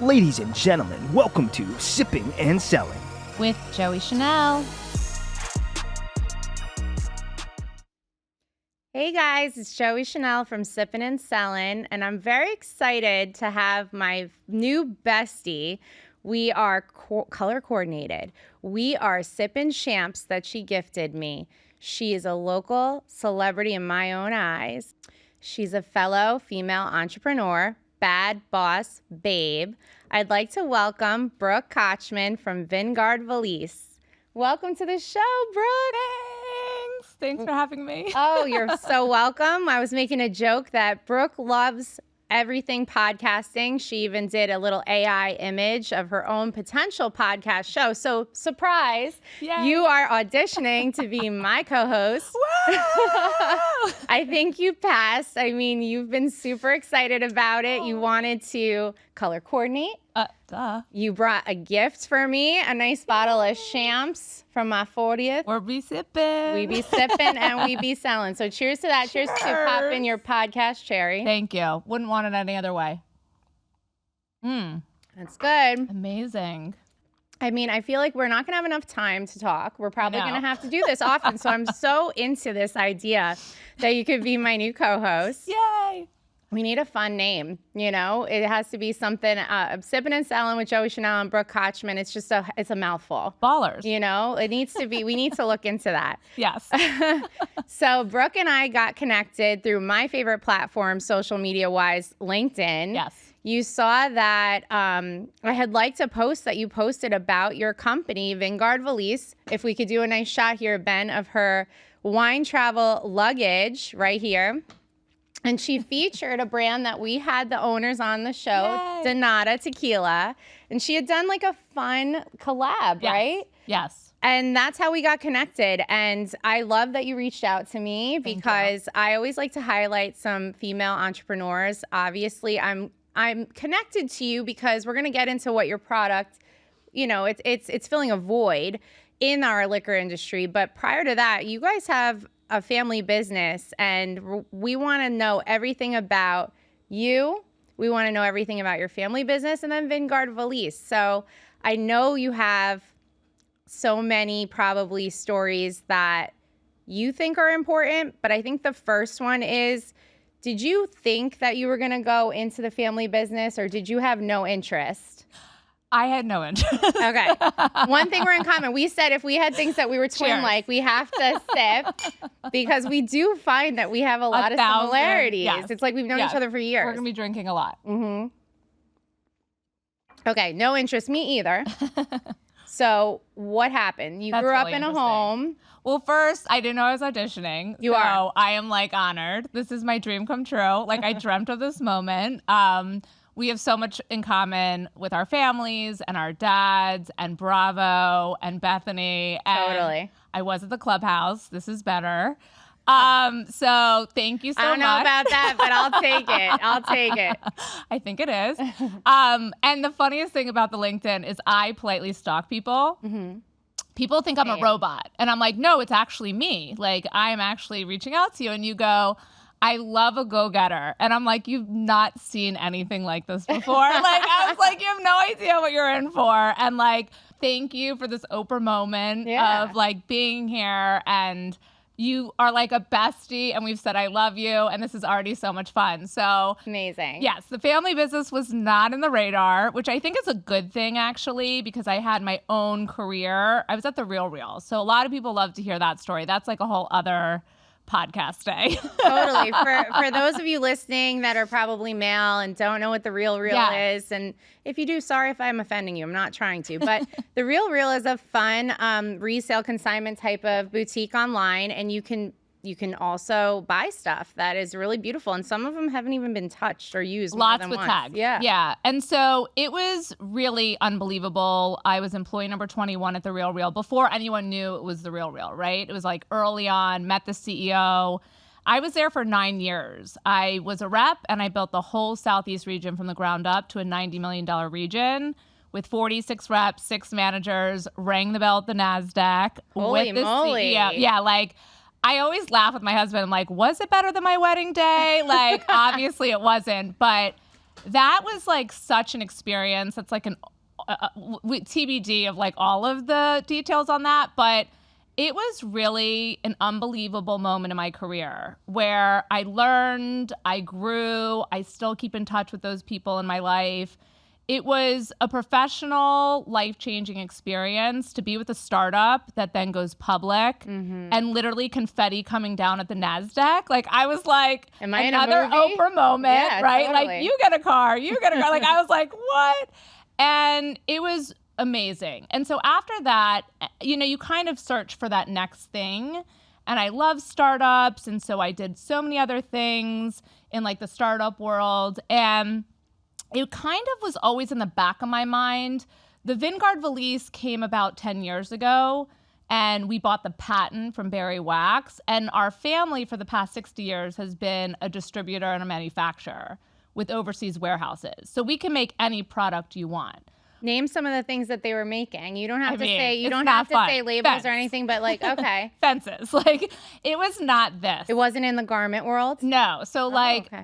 Ladies and gentlemen, welcome to Sippin and Selling with Joey Chanel. Hey guys, it's Joey Chanel from Sippin and Selling, and I'm very excited to have my new bestie. We are color coordinated. We are Sippin Champs that she gifted me. She is a local celebrity in my own eyes. She's a fellow female entrepreneur, bad boss babe. I'd like to welcome Brooke Kochman from Vingardvalise. Welcome to the show, Brooke. Thanks for having me. Oh, you're so welcome. I was making a joke that Brooke loves everything podcasting. She even did a little AI image of her own potential podcast show. So, surprise, Yay. You are auditioning to be my co-host. I think you passed. I mean, you've been super excited about it. You wanted to color coordinate. Duh. You brought a gift for me, a nice bottle of champs from my 40th. Or be sipping. We be sipping and we be selling. So cheers to that. Cheers to popping your podcast cherry. Thank you. Wouldn't want it any other way. That's good. Amazing. I mean, I feel like we're not going to have enough time to talk. We're probably going to have to do this often. So I'm so into this idea that you could be my new co-host. Yay. We need a fun name, you know? It has to be something, Sippin and Selling with Joey Chanel and Brooke Kochman. It's just it's a mouthful. Ballers. You know? It needs to be, we need to look into that. Yes. So Brooke and I got connected through my favorite platform, social media-wise, LinkedIn. Yes. You saw that I had liked a post that you posted about your company, Vingardvalise. If we could do a nice shot here, Ben, of her wine travel luggage right here. And she featured a brand that we had the owners on the show, Yay. Donata Tequila. And she had done like a fun collab, Yes. right? Yes. And that's how we got connected. And I love that you reached out to me because I always like to highlight some female entrepreneurs. Obviously, I'm connected to you because we're going to get into what your product, you know, it's filling a void in our liquor industry. But prior to that, you guys have a family business, and we want to know everything about you. We want to know everything about your family business, and then Vingardvalise. So I know you have so many probably stories that you think are important, but I think the first one is, did you think that you were going to go into the family business, or did you have no interest? I had no interest. Okay. One thing we're in common. We said if we had things that we were twin-like, we have to sip because we do find that we have a lot of similarities. Yes. It's like we've known each other for years. We're going to be drinking a lot. Mm-hmm. Okay. No interest. Me either. So what happened? You grew up really in a home. Well, first, I didn't know I was auditioning. You are. I am like honored. This is my dream come true. Like I dreamt of this moment. We have so much in common with our families and our dads and Bravo and Bethany. And Totally. I was at the clubhouse. This is better. So thank you so much. I don't know about that, but I'll take it. I'll take it. I think it is. And the funniest thing about the LinkedIn is I politely stalk people. Mm-hmm. People think I'm a robot. And I'm like, no, it's actually me. Like, I'm actually reaching out to you. And you go, I love a go-getter. And I'm like, you've not seen anything like this before. Like, I was like, you have no idea what you're in for. And like, thank you for this Oprah moment of like being here. And you are like a bestie. And we've said, I love you. And this is already so much fun. So amazing. Yes, the family business was not in the radar, which I think is a good thing, actually, because I had my own career. I was at the Real Real. So a lot of people love to hear that story. That's like a whole other podcast day. Totally. For those of you listening that are probably male and don't know what the Real Real is, and if you do, sorry if I'm offending you. I'm not trying to. But the Real Real is a fun resale consignment type of boutique online, and you can also buy stuff that is really beautiful, and some of them haven't even been touched or used. Lots with tags. Yeah. Yeah. And so it was really unbelievable. I was employee number 21 at the Real Real before anyone knew it was the Real Real, right? It was like early on, met the CEO. I was there for 9 years. I was a rep, and I built the whole Southeast region from the ground up to a $90 million region with 46 reps, 6 managers, rang the bell at the NASDAQ. Holy with the moly. CEO. Yeah, like, I always laugh with my husband. I'm like, was it better than my wedding day? Like, obviously it wasn't. But that was like such an experience. It's like TBD of like all of the details on that, but it was really an unbelievable moment in my career where I learned, I grew, I still keep in touch with those people in my life. It was a professional, life-changing experience to be with a startup that then goes public and literally confetti coming down at the NASDAQ. Like, I was like, Am I another in a movie? Oprah moment, Yeah, right? totally. Like, you get a car, you get a car. Like, I was like, what? And it was amazing. And so after that, you kind of search for that next thing. And I love startups. And so I did so many other things in like the startup world. And it kind of was always in the back of my mind. The Vingardvalise came about 10 years ago. And we bought the patent from Berry Wax. And our family for the past 60 years has been a distributor and a manufacturer with overseas warehouses. So we can make any product you want. Name some of the things that they were making. You don't have to say labels Fence. or anything, but like, okay. Fences. Like, it was not this. It wasn't in the garment world? No. So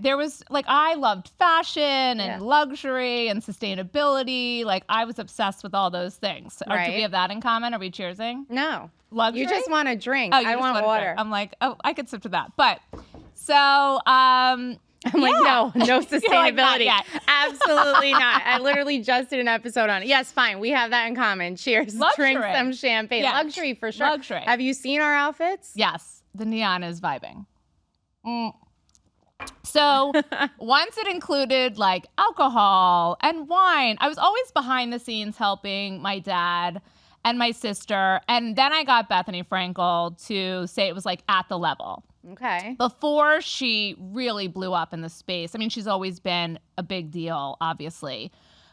there was like, I loved fashion and luxury and sustainability. Like, I was obsessed with all those things. Or do we have that in common? Are we cheersing? No. Luxury? You just want a drink. Oh, I want water. I'm like, oh, I could sip to that. But so, I'm like, no sustainability. Like, not yet. Absolutely not. I literally just did an episode on it. Yes, fine. We have that in common. Cheers. Luxury. Drink some champagne. Yeah. Luxury for sure. Luxury. Have you seen our outfits? Yes. The neon is vibing. So once it included like alcohol and wine. I was always behind the scenes helping my dad and my sister. And then I got Bethany Frankel to say it was like at the level. Okay. Before she really blew up in the space. I mean, she's always been a big deal, obviously.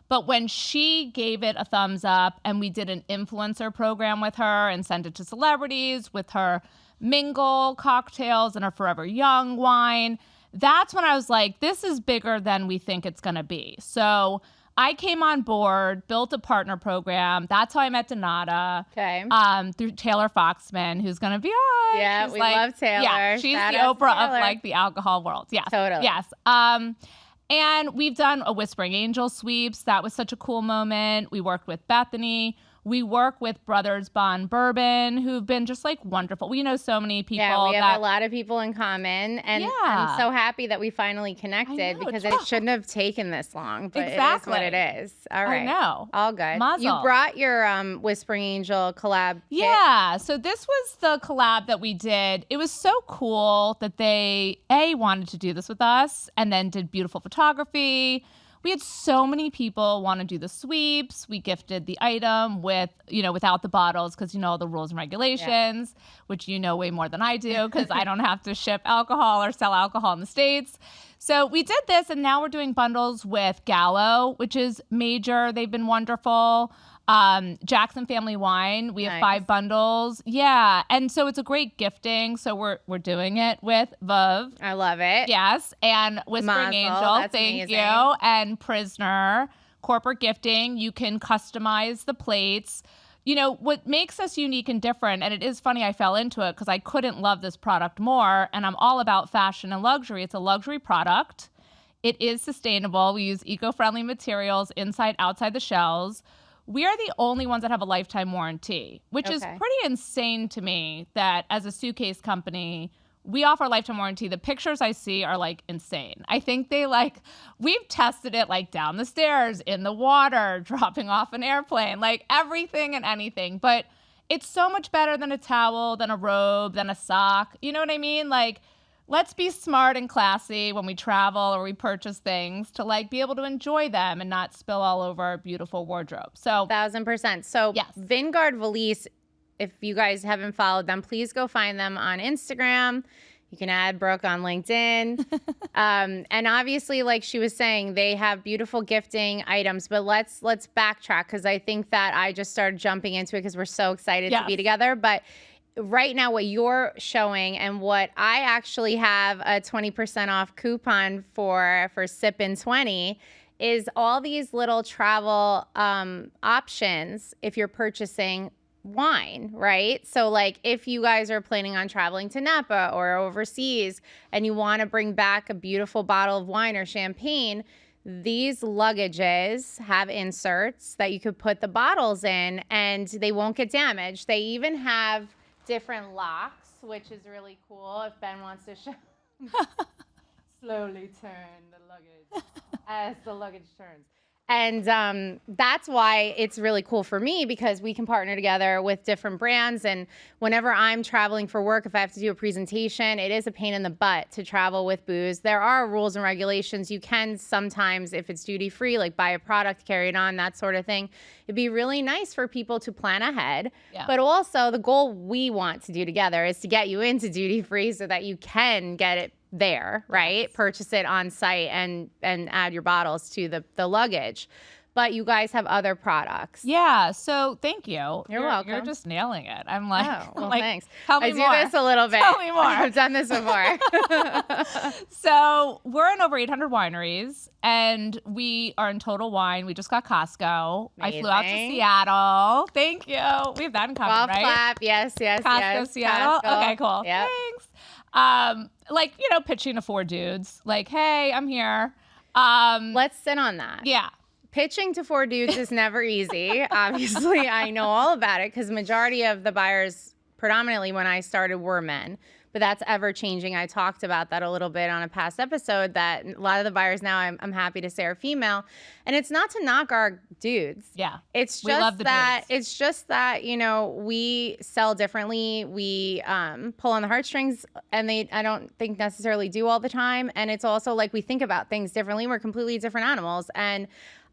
But when she gave it a thumbs up and we did an influencer program with her and sent it to celebrities with her Mingle cocktails and her Forever Young wine, that's when I was like, this is bigger than we think it's going to be. So I came on board, built a partner program. That's how I met Donata. Okay. Through Taylor Foxman, who's going to be on. Yeah, she's we love Taylor. Yeah, she's Shout the out to Oprah Taylor. of like the alcohol world. Yes. Totally. Yes. And we've done a Whispering Angel sweeps. That was such a cool moment. We worked with Bethany. We work with Brothers Bond Bourbon, who've been just like wonderful. We know so many people. Yeah, we have a lot of people in common. And I'm so happy that we finally connected because it shouldn't have taken this long. But it is what it is. All right. I know. All good. Muzzle. You brought your Whispering Angel collab kit. Yeah. So this was the collab that we did. It was so cool that they, wanted to do this with us and then did beautiful photography. We had so many people want to do the sweeps. We gifted the item with, without the bottles because the rules and regulations, which you know way more than I do because I don't have to ship alcohol or sell alcohol in the States. So we did this, and now we're doing bundles with Gallo, which is major. They've been wonderful. Jackson Family Wine. We have 5 bundles. Yeah. And so it's a great gifting. So we're doing it with Veuve. I love it. Yes. And Whispering Angel. That's Thank amazing. you. And Prisoner. Corporate gifting. You can customize the plates. What makes us unique and different, and it is funny I fell into it because I couldn't love this product more, and I'm all about fashion and luxury. It's a luxury product. It is sustainable. We use eco-friendly materials inside, outside the shells. We are the only ones that have a lifetime warranty, which is pretty insane to me that as a suitcase company, we offer a lifetime warranty. The pictures I see are like insane. I think we've tested it like down the stairs, in the water, dropping off an airplane, like everything and anything. But it's so much better than a towel, than a robe, than a sock. You know what I mean? Like, let's be smart and classy when we travel or we purchase things to like be able to enjoy them and not spill all over our beautiful wardrobe. So 1,000%. So yes. Vingardvalise, if you guys haven't followed them, please go find them on Instagram. You can add Brooke on LinkedIn. And obviously, like she was saying, they have beautiful gifting items. But let's backtrack because I think that I just started jumping into it because we're so excited to be together. But right now, what you're showing and what I actually have a 20% off coupon for Sippin 20 is all these little travel options if you're purchasing wine, right? So like if you guys are planning on traveling to Napa or overseas and you want to bring back a beautiful bottle of wine or champagne, these luggages have inserts that you could put the bottles in and they won't get damaged. They even have different locks, which is really cool. If Ben wants to show. Slowly turn the luggage as the luggage turns. And that's why it's really cool for me, because we can partner together with different brands. And whenever I'm traveling for work, if I have to do a presentation, it is a pain in the butt to travel with booze. There are rules and regulations. You can sometimes, if it's duty free, like buy a product, carry it on, that sort of thing. It'd be really nice for people to plan ahead. Yeah. But also the goal we want to do together is to get you into duty free so that you can get it there, right? Yes. Purchase it on site and add your bottles to the luggage. But you guys have other products. Yeah. So thank you. You're welcome. You're just nailing it. I'm like, oh, well, thanks. Tell me more. I do this a little bit. Tell me more. I've done this before. So we're in over 800 wineries, and we are in Total Wine. We just got Costco. Amazing. I flew out to Seattle. Thank you. We have that in common, Golf right? clap. Yes. Costco, Seattle. Costco. Okay, cool. Yep. Thanks. Like, pitching to 4 dudes. Like, hey, I'm here. Let's sit on that. Yeah. Pitching to 4 dudes is never easy. Obviously, I know all about it because the majority of the buyers, predominantly when I started, were men. But that's ever changing. I talked about that a little bit on a past episode, that a lot of the buyers now, I'm happy to say, are female. And it's not to knock our dudes. Yeah. It's we love just the that dudes. it's just that, we sell differently. We pull on the heartstrings, and I don't think necessarily do all the time. And it's also like we think about things differently. We're completely different animals. And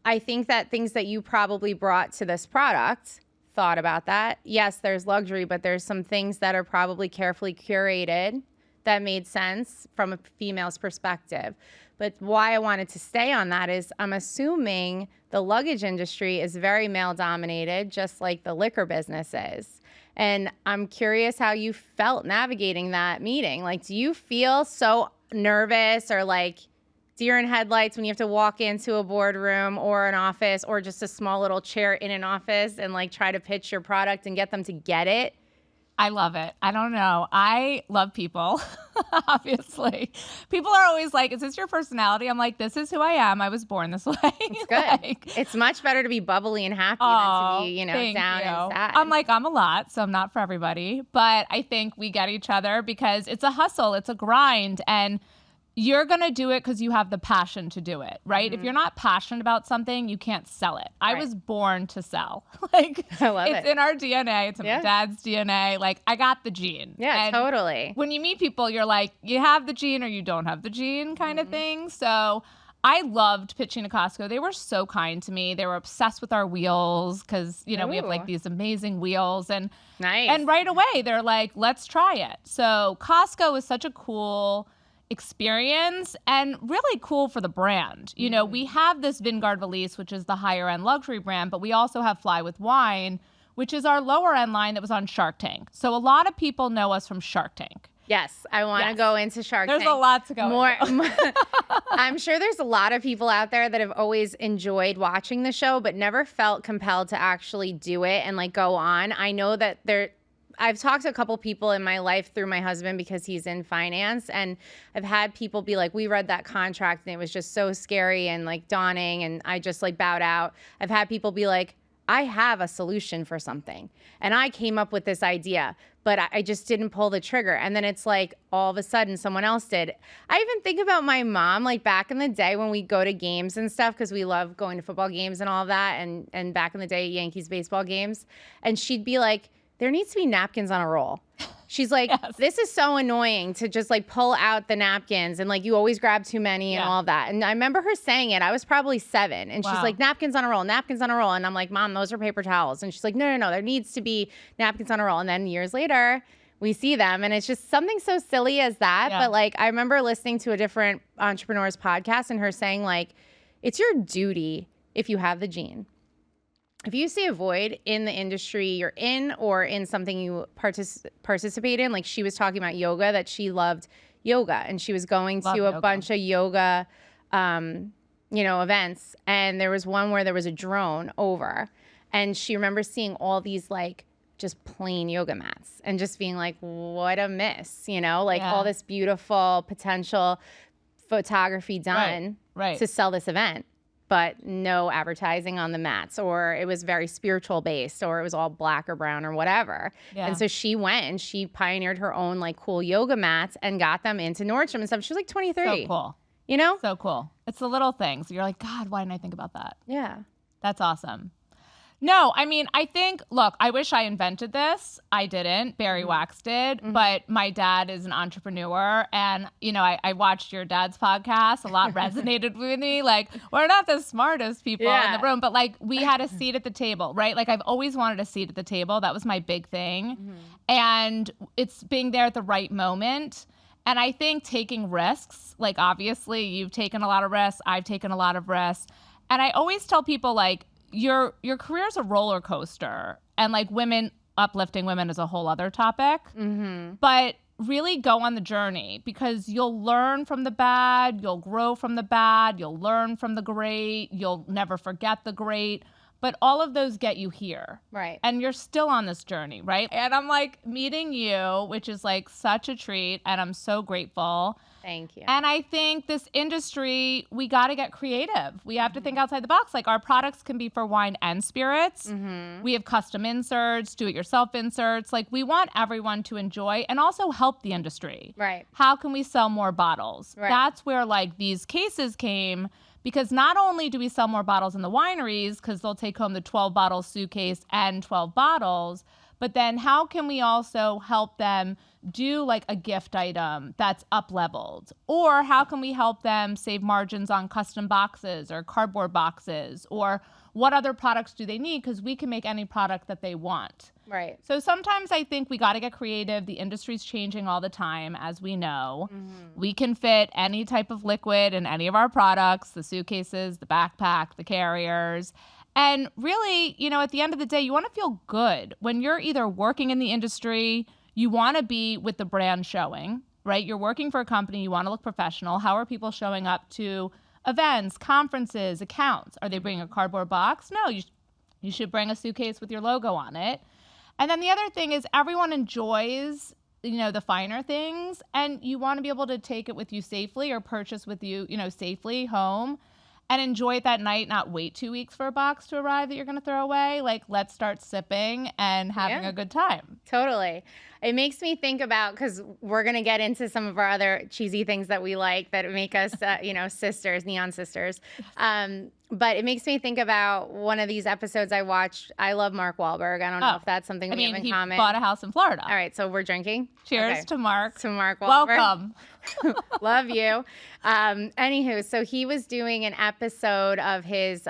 I think that things that you probably brought to this product, thought about that. Yes, there's luxury, but there's some things that are probably carefully curated that made sense from a female's perspective. But why I wanted to stay on that is I'm assuming the luggage industry is very male dominated, just like the liquor business is. And I'm curious how you felt navigating that meeting. Like, do you feel so nervous or like deer in headlights when you have to walk into a boardroom or an office or just a small little chair in an office and like try to pitch your product and get them to get it? I love it. I don't know. I love people, obviously. People are always like, is this your personality? I'm like, this is who I am. I was born this way. It's good. It's much better to be bubbly and happy than to be, down and sad. I'm like, I'm a lot, so I'm not for everybody. But I think we get each other because it's a hustle. It's a grind. And you're going to do it because you have the passion to do it, right? Mm-hmm. If you're not passionate about something, you can't sell it. Right. I was born to sell. Like, I love it's in our DNA. It's in my dad's DNA. Like, I got the gene. Yeah, and totally. When you meet people, you're like, you have the gene or you don't have the gene kind of thing. So I loved pitching to Costco. They were so kind to me. They were obsessed with our wheels because, we have like these amazing wheels. And nice. And right away, they're like, let's try it. So Costco is such a cool experience and really cool for the brand. We have this Vingardvalise, which is the higher end luxury brand, but we also have Fly with Wine, which is our lower end line that was on Shark Tank. So a lot of people know us from Shark Tank. Yes, I want to go into Shark Tank. There's a lot to go into. I'm sure there's a lot of people out there that have always enjoyed watching the show, but never felt compelled to actually do it and like go on. I know that I've talked to a couple people in my life through my husband because he's in finance, and I've had people be like, we read that contract and it was just so scary and like daunting, and I just like bowed out. I've had people be like, I have a solution for something and I came up with this idea, but I just didn't pull the trigger. And then it's like all of a sudden someone else did. I even think about my mom, like back in the day when we go to games and stuff, because we love going to football games and all of that, and back in the day, Yankees baseball games, and she'd be like, there needs to be napkins on a roll. She's like, yes. This is so annoying to just like pull out the napkins and like you always grab too many and all of that. And I remember her saying it. I was probably 7 and she's like, napkins on a roll, napkins on a roll. And I'm like, Mom, those are paper towels. And she's like, no, there needs to be napkins on a roll. And then years later, we see them and it's just something so silly as that. Yeah. But like, I remember listening to a different entrepreneur's podcast and her saying like, it's your duty if you have the gene. If you see a void in the industry you're in or in something you participate in, like she was talking about yoga, that she loved yoga and she was going to a bunch of yoga, events. And there was one where there was a drone over and she remembers seeing all these like just plain yoga mats and just being like, what a miss, all this beautiful potential photography done Right. to sell this event, but no advertising on the mats, or it was very spiritual based, or it was all black or brown or whatever. Yeah. And so she went and she pioneered her own like cool yoga mats and got them into Nordstrom and stuff. She was like 23. So cool. You know? So cool. It's the little things. You're like, God, why didn't I think about that? Yeah. That's awesome. No, I mean, I think, look, I wish I invented this. I didn't. Barry Wax did. But my dad is an entrepreneur. And, you know, I watched your dad's podcast. A lot resonated with me. Like, we're not the smartest people in the room, but like, we had a seat at the table, right? Like, I've always wanted a seat at the table. That was my big thing. And it's being there at the right moment. And I think taking risks, like, obviously, you've taken a lot of risks. I've taken a lot of risks. And I always tell people, like, your career's a roller coaster, and like uplifting women is a whole other topic. But really go on the journey, because you'll learn from the bad, you'll grow from the bad, you'll learn from the great, you'll never forget the great. But all of those get you here. Right. And you're still on this journey, right? And I'm like meeting you, which is like such a treat, and I'm so grateful. Thank you. And I think this industry, we got to get creative. We have to think outside the box. Like, our products can be for wine and spirits. We have custom inserts, do-it-yourself inserts. Like, we want everyone to enjoy and also help the industry. Right. How can we sell more bottles? Right. That's where like these cases came, because not only do we sell more bottles in the wineries, because they'll take home the 12-bottle suitcase and 12 bottles, but then how can we also help them do like a gift item that's up-leveled? Or how can we help them save margins on custom boxes or cardboard boxes? Or what other products do they need? Because we can make any product that they want. Right. So sometimes I think we got to get creative. The industry's changing all the time, as we know. We can fit any type of liquid in any of our products, the suitcases, the backpack, the carriers. And really, you know, at the end of the day, you want to feel good. When you're either working in the industry, you want to be with the brand showing, right? You're working for a company, you want to look professional. How are people showing up to events, conferences, accounts? Are they bringing a cardboard box? No, you should bring a suitcase with your logo on it. And then the other thing is, everyone enjoys, you know, the finer things, and you want to be able to take it with you safely or purchase with you, you know, safely home and enjoy it that night, not wait 2 weeks for a box to arrive that you're going to throw away. Like, let's start sipping and having a good time. Totally. It makes me think about, because we're going to get into some of our other cheesy things that we like that make us, you know, sisters, neon sisters. But it makes me think about one of these episodes I watched. I love Mark Wahlberg. I don't know if that's something we have in common. He bought a house in Florida. All right, so we're drinking. Cheers to Mark. To Mark Wahlberg. Welcome. Love you. Anywho, so he was doing an episode of his,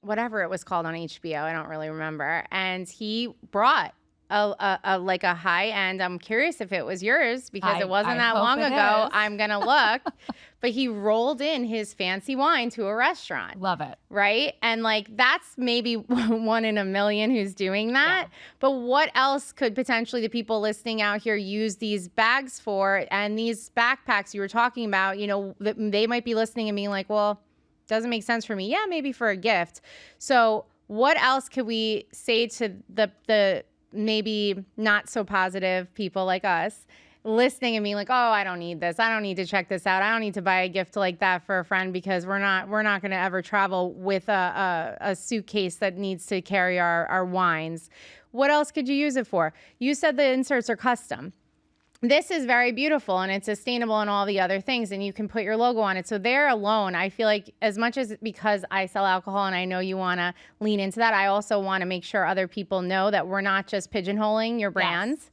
whatever it was called on HBO. I don't really remember. And he brought a like a high end. I'm curious if it was yours, because it wasn't that long ago. I'm gonna look. But he rolled in his fancy wine to a restaurant. Love it. Right? And like, that's maybe one in a million who's doing that. Yeah. But what else could potentially the people listening out here use these bags for, and these backpacks you were talking about? You know, they might be listening and being like, well, doesn't make sense for me. Yeah, maybe for a gift. So what else could we say to the maybe not so positive people like us listening and being like, oh, I don't need this. I don't need to check this out. I don't need to buy a gift like that for a friend, because we're not going to ever travel with a suitcase that needs to carry our wines. What else could you use it for? You said the inserts are custom. This is very beautiful, and it's sustainable and all the other things, and you can put your logo on it. So there alone, I feel like, as much as, because I sell alcohol and I know you want to lean into that, I also want to make sure other people know that we're not just pigeonholing your brands,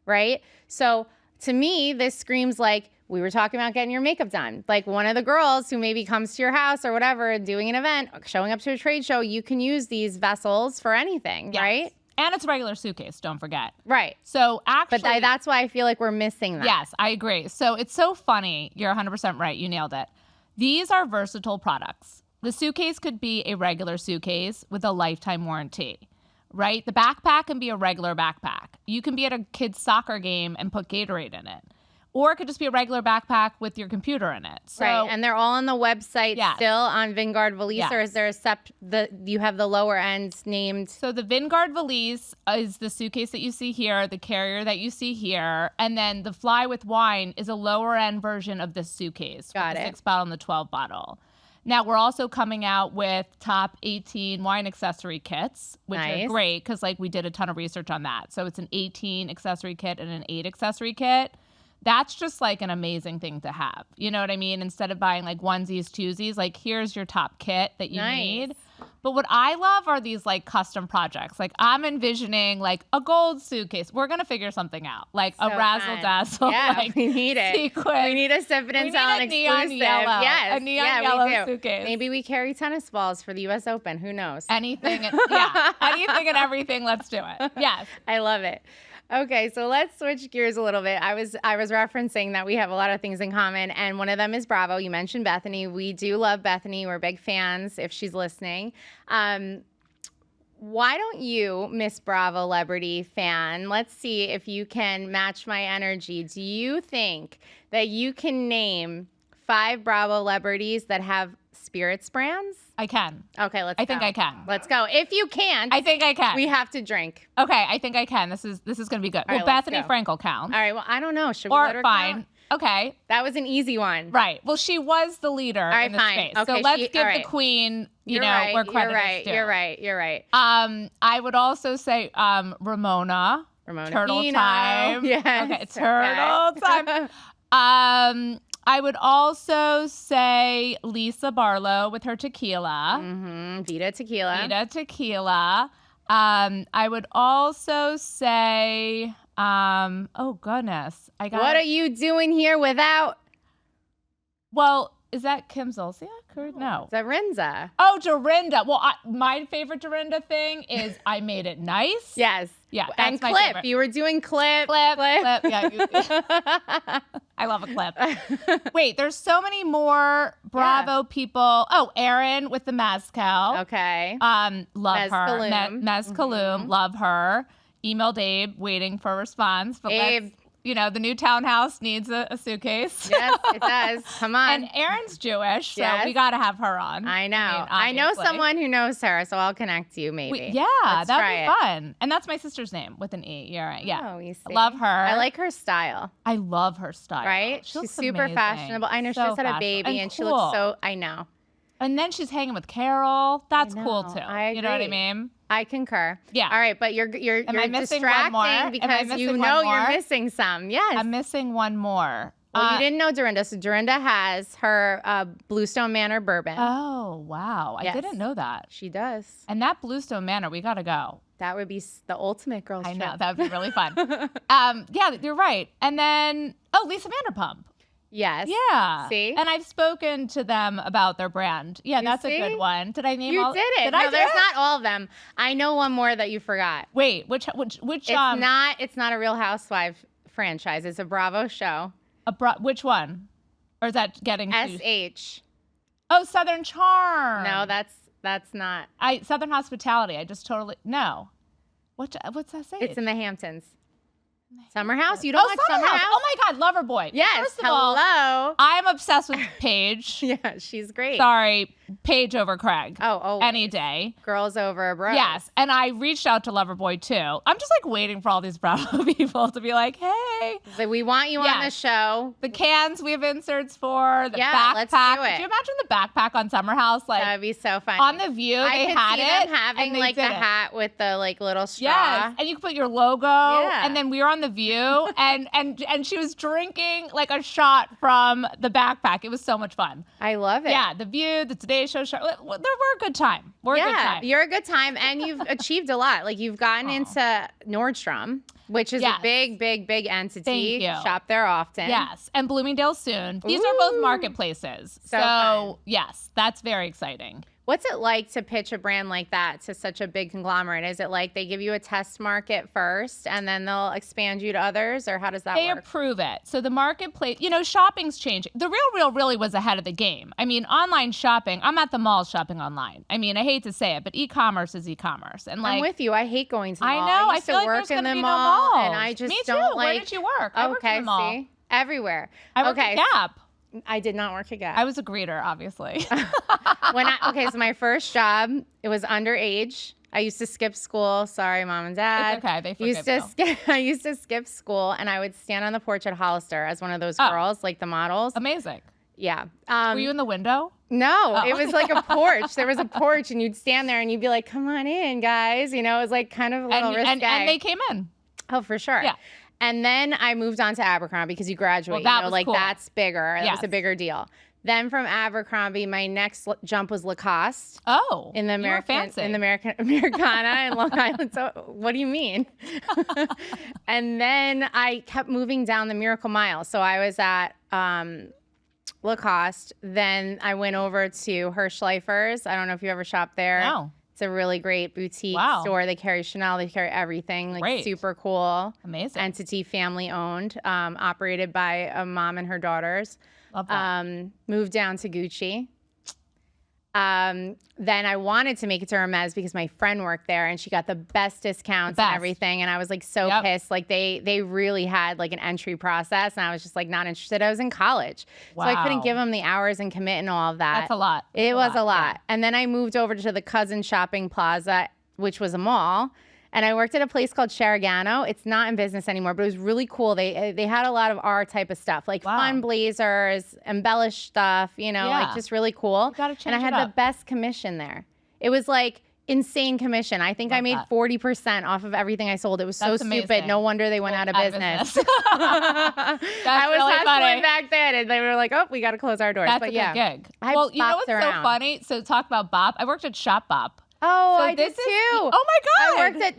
right? So to me, this screams like, we were talking about getting your makeup done. Like, one of the girls who maybe comes to your house or whatever, doing an event, showing up to a trade show, you can use these vessels for anything, right? And it's a regular suitcase, don't forget. Right. So actually... But that's why I feel like we're missing that. Yes, I agree. So it's so funny. You're 100% right. You nailed it. These are versatile products. The suitcase could be a regular suitcase with a lifetime warranty, right? The backpack can be a regular backpack. You can be at a kid's soccer game and put Gatorade in it. or it could just be a regular backpack with your computer in it. So, right, and they're all on the website Yes. still on Vingardvalise, Yes. or is there you have the lower end named? So the Vingardvalise is the suitcase that you see here, the carrier that you see here, and then the Fly with Wine is a lower end version of this suitcase. Got with the it. 6 bottle and the 12 bottle. Now we're also coming out with top 18 wine accessory kits, which Nice. are great because like we did a ton of research on that. So it's an 18 accessory kit and an 8 accessory kit. That's just like an amazing thing to have. You know what I mean? Instead of buying like onesies, twosies, like here's your top kit that you Nice. need. But what I love are these like custom projects. Like I'm envisioning like a gold suitcase. We're going to figure something out. Like a So razzle fun. dazzle. Yeah, like, we need it. sequin. We need a Sippin We and need Selling a neon exclusive. yellow. Yes, A neon yeah, yellow we do. suitcase. Maybe we carry tennis balls for the U.S. Open. Who knows? Anything. Yeah. Anything and everything. Let's do it. Yes. I love it. Okay, so let's switch gears a little bit. I was referencing that we have a lot of things in common, and one of them is Bravo. You mentioned Bethany. We do love Bethany. We're big fans if she's listening. Why don't you, Miss Bravo Celebrity fan, let's see if you can match my energy. Do you think that you can name 5 Bravo celebrities that have spirits brands? I can. Okay, let's go. I think I can. Let's go. If you can, I think I can. we have to drink. Okay, I think I can. This is going to be good. All Well, right, let's Bethany go. Frankel counts. All right, well, I don't know. Should we let Or her fine. count? Okay. That was an easy one. Right. Well, she was the leader right, in this fine. space. Okay, so let's she- give all right. the queen, You're know, right. where credit is due. You're right. You're right. I would also say Ramona. Ramona Turtle Pino. time. Yes. Okay, turtle time. I would also say Lisa Barlow with her tequila. Mm-hmm. Vita Tequila. Vita tequila. I would also say, oh goodness, What are you doing here without Well, is that Kim Zolciak or no? Dorinda? Oh, Dorinda. Well, my favorite Dorinda thing is I made it nice. Yes. Yeah, And that's my Clip. favorite. You were doing Clip. Clip. Yeah, I love a clip. Wait, there's so many more Bravo people. Oh, Erin with the Mezcal. Okay. Love Mez her. Kaloum. Mez Kaloum, love her. Emailed Abe, waiting for a response. But Abe. let's, the new townhouse needs a suitcase. Yes, it does. Come on. And Erin's Jewish, so Yes. we got to have her on. I know. I I know obviously. someone who knows her, so I'll connect you maybe. Yeah, Let's that'd try be it. fun. And that's my sister's name with an E. You're right. Yeah. Oh, you see. Love her. I like her style. I love her style. Right? She She's looks super amazing. fashionable. I know she So just had a fashionable. baby and she cool. looks so, I know. And then she's hanging with Carol. That's cool know. too. I You know what I agree. mean? I concur. Yeah. All right, but you're I missing one more? Am I distracting because missing you one know you're more? missing some. Yes. I'm missing one more. Well, you didn't know Dorinda. So Dorinda has her Bluestone Manor bourbon. Oh, wow. Yes. I didn't know that. She does. And that Bluestone Manor, we got to go. That would be the ultimate girls I trip. know. That would be really fun. Yeah, you're right. And then, Lisa Vanderpump. Yes. Yeah. See? And I've spoken to them about their brand. Yeah, You that's see? a good one. Did I name You all? did it. Did No, I do there's it? not all of them. I know one more that you forgot. Wait, which It's not a Real Housewife franchise. It's a Bravo show. which one? Or is that getting too... SH. Oh, Southern Charm. No, that's not. Southern Hospitality. I just totally no. What's that say? It's in the Hamptons. Summer House? You don't watch Summer Summer House? Oh my God, Loverboy. Yes. First of all, Hello. I'm obsessed with Paige. Yeah, she's great. Sorry, Paige over Craig. Oh, any day. Girls over bros. Yes, and I reached out to Loverboy too. I'm just like waiting for all these Bravo people to be like, hey. So we want you on the Yes. show. The cans we have inserts for, the Yeah, backpack. let's do it. Could you imagine the backpack on Summer House? Like That would be so fun. on The View, I they could had see it. them having and they like did the it. hat with the like little straw. Yes, and you could put your logo. Yeah. And then we were on The View, and she was drinking like a shot from the backpack. It was so much fun. I love it. Yeah, The View, the Today Show. We're a good time. We're a good time. You're a good time, and you've achieved a lot. Like you've gotten into Nordstrom, which is Yes. a big, big, big entity. Thank you. Shop there often. Yes, and Bloomingdale soon. These are both Ooh. marketplaces. So fun. Yes, that's very exciting. What's it like to pitch a brand like that to such a big conglomerate? Is it like they give you a test market first and then they'll expand you to others, or how does that They work? approve it. So the marketplace, shopping's changing. The Real really was ahead of the game. I mean, online shopping, I'm at the mall shopping online. I mean, I hate to say it, but e-commerce is e-commerce. And like, I'm with you. I hate going to the I mall. know. I used feel to like work there's in going to the be mall, no malls. and I just Me too. don't Where like. did you work? I worked in Okay, the mall. see. everywhere. I worked at Gap. I did not work at Gap. I was a greeter, obviously. So my first job, it was underage. I used to skip school. Sorry, mom and dad. It's okay. They forgive you. I used to skip school, and I would stand on the porch at Hollister as one of those girls, like the models. Amazing. Yeah. Were you in the window? No, It was like a porch. There was a porch, and you'd stand there, and you'd be like, "Come on in, guys." You know, it was like kind of a little risque. And they came in. Oh, for sure. Yeah. And then I moved on to Abercrombie because you graduate. Well, that was cool. That's bigger. That Yes. was a bigger deal. Then from Abercrombie, my next jump was Lacoste. Oh, in the American, you were fancy. in the Americana in Long Island. So what do you mean? And then I kept moving down the Miracle Mile. So I was at Lacoste. Then I went over to Hirschleifer's. I don't know if you ever shopped there. No. It's a really great boutique store. They carry Chanel. They carry everything. Like Great. Super cool. Amazing. Entity, family owned, operated by a mom and her daughters. Love that. Moved down to Gucci. Then I wanted to make it to Hermes because my friend worked there and she got the best discounts and everything. And I was like so pissed. Like they really had like an entry process and I was just like not interested. I was in college. Wow. So I couldn't give them the hours and commit and all of that. That's a lot. It was a lot. And then I moved over to the Cousin Shopping Plaza, which was a mall. And I worked at a place called Sharagano. It's not in business anymore, but it was really cool. They had a lot of our type of stuff, like fun blazers, embellished stuff, like just really cool. You gotta change and I had it up. the best commission there. It was like insane commission. I think I made 40% off of everything I sold. It was so stupid. amazing. No wonder they went out of business. That's I was really hustling funny. back then, and they were like, "Oh, we got to close our doors." That's but a yeah, good gig. I Well, you know bopped what's around. so funny? So talk about Bop. I worked at Shop Bop. Oh, So I did this too. is- oh my God. I worked at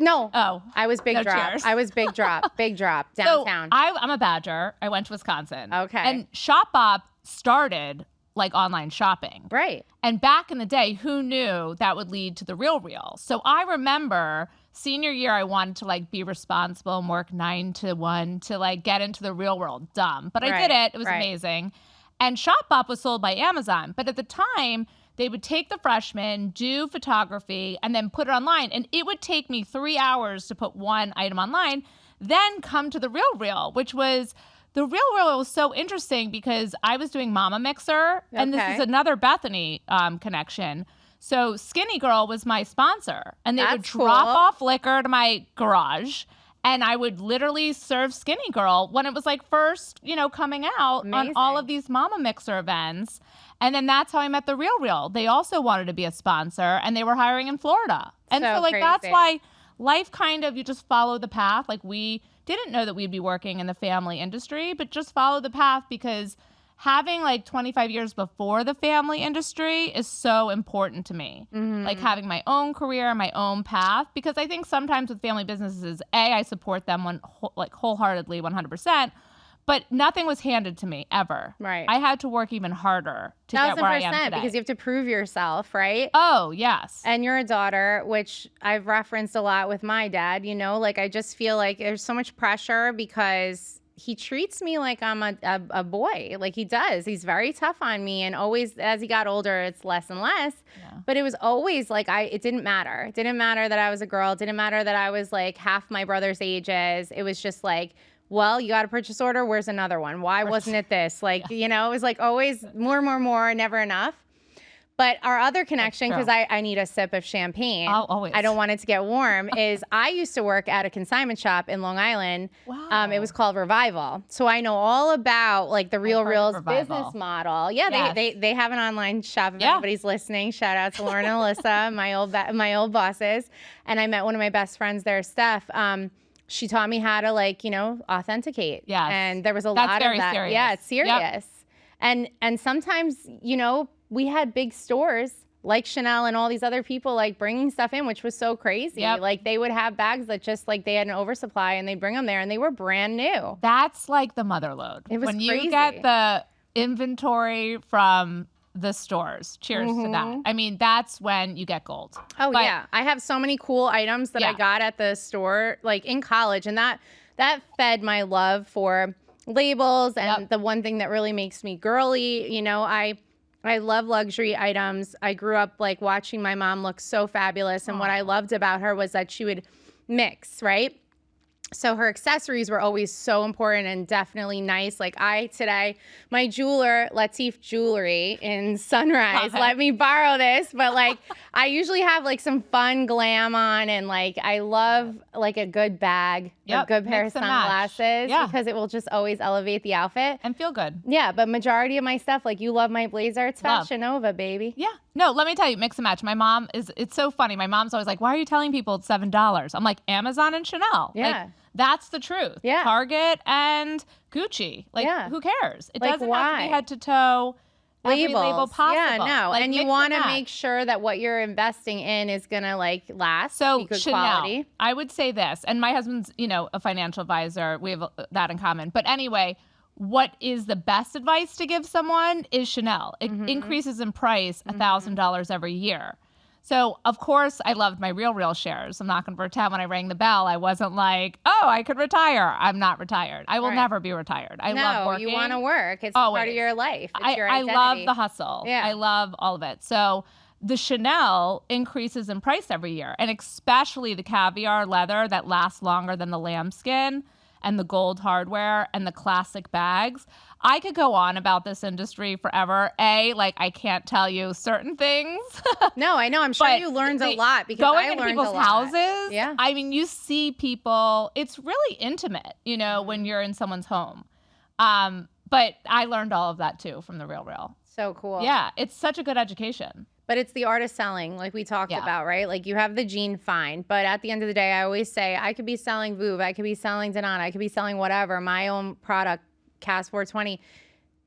I was Big No, Drop. cheers. I was Big Drop. Big Drop downtown. So I'm a Badger. I went to Wisconsin. Okay. And Shop Bop started like online shopping. Right. And back in the day, who knew that would lead to the Real? So I remember senior year, I wanted to like be responsible and work 9 to 1 to like get into the real world. Dumb. But I did it. It was amazing. And Shop Bop was sold by Amazon. But at the time, they would take the freshmen, do photography, and then put it online. And it would take me 3 hours to put one item online, then come to the Real, which was, the Real was so interesting because I was doing Mama Mixer, and this is another Bethany connection. So Skinny Girl was my sponsor, and they would drop off liquor to my garage, and I would literally serve Skinny Girl when it was like first, coming out on all of these Mama Mixer events. And then that's how I met the Real. They also wanted to be a sponsor, and they were hiring in Florida. And so like, that's why life kind of, you just follow the path. Like we didn't know that we'd be working in the family industry, but just follow the path because having like 25 years before the family industry is so important to me. Mm-hmm. Like having my own career, my own path, because I think sometimes with family businesses, I support them wholeheartedly, 100%. But nothing was handed to me ever. Right. I had to work even harder to get where I am today. Because you have to prove yourself, right? Oh, yes. And you're a daughter, which I've referenced a lot with my dad, like I just feel like there's so much pressure because he treats me like I'm a boy. Like he does. He's very tough on me. And always, as he got older, it's less and less. Yeah. But it was always like, it didn't matter. It didn't matter that I was a girl. It didn't matter that I was like half my brother's ages. It was just like, well, you got a purchase order. Where's another one? Why wasn't it this? Like, it was like always more, never enough. But our other connection, because I need a sip of champagne. Always. I don't want it to get warm, is I used to work at a consignment shop in Long Island. Wow. It was called Revival. So I know all about like the Real's business model. Yeah, yes. they have an online shop if anybody's listening. Shout out to Lauren and Alyssa, my old bosses. And I met one of my best friends there, Steph. She taught me how to authenticate. Yes. And there was a That's lot very of that. serious. Yeah, it's serious. Yep. And sometimes, we had big stores like Chanel and all these other people bringing stuff in, which was so crazy. Yep. Like they would have bags that just they had an oversupply and they'd bring them there and they were brand new. That's like the mother load. It was when crazy. You get the inventory from the stores. Cheers to that. I mean, that's when you get gold. Oh, yeah. I have so many cool items that I got at the store, in college. And that fed my love for labels. And the one thing that really makes me girly, I love luxury items. I grew up watching my mom look so fabulous. And what I loved about her was that she would mix, right? So her accessories were always so important and definitely nice. Like my jeweler, Latif Jewelry in Sunrise, let me borrow this. But like, I usually have like some fun glam on, and like, I love like a good bag, a good pair of sunglasses, because it will just always elevate the outfit. And feel good. Yeah, but majority of my stuff, like you love my blazer, it's Fashion Nova, baby. Yeah. No, let me tell you, mix and match. My mom it's so funny. My mom's always like, why are you telling people it's $7? I'm like, Amazon and Chanel. Yeah. Like, that's the truth. Yeah. Target and Gucci. Like, who cares? It doesn't have to be head to toe. Every label possible. Yeah, no. Like, and you want to make sure that what you're investing in is going to like last. So be good Chanel, quality. I would say this, and my husband's, a financial advisor. We have that in common. But anyway, what is the best advice to give someone is Chanel. It increases in price $1,000 every year. So, of course, I loved my Real shares. I'm not going to pretend when I rang the bell, I wasn't like, oh, I could retire. I'm not retired. I will never be retired. I love working. No, you want to work. It's always part of your life. It's your identity. I love the hustle. Yeah. I love all of it. So the Chanel increases in price every year, and especially the caviar leather that lasts longer than the lambskin, and the gold hardware and the classic bags. I could go on about this industry forever. Like, I can't tell you certain things. No, I know. I'm sure you learned a lot because going I into learned people's a lot. houses. Yeah. I mean, you see people. It's really intimate, when you're in someone's home. But I learned all of that too from the Real. So cool. Yeah, it's such a good education. But it's the art of selling, like we talked about, right? Like you have the jean, fine. But at the end of the day, I always say I could be selling Vouv, I could be selling Danone, I could be selling whatever, my own product, Cas 420.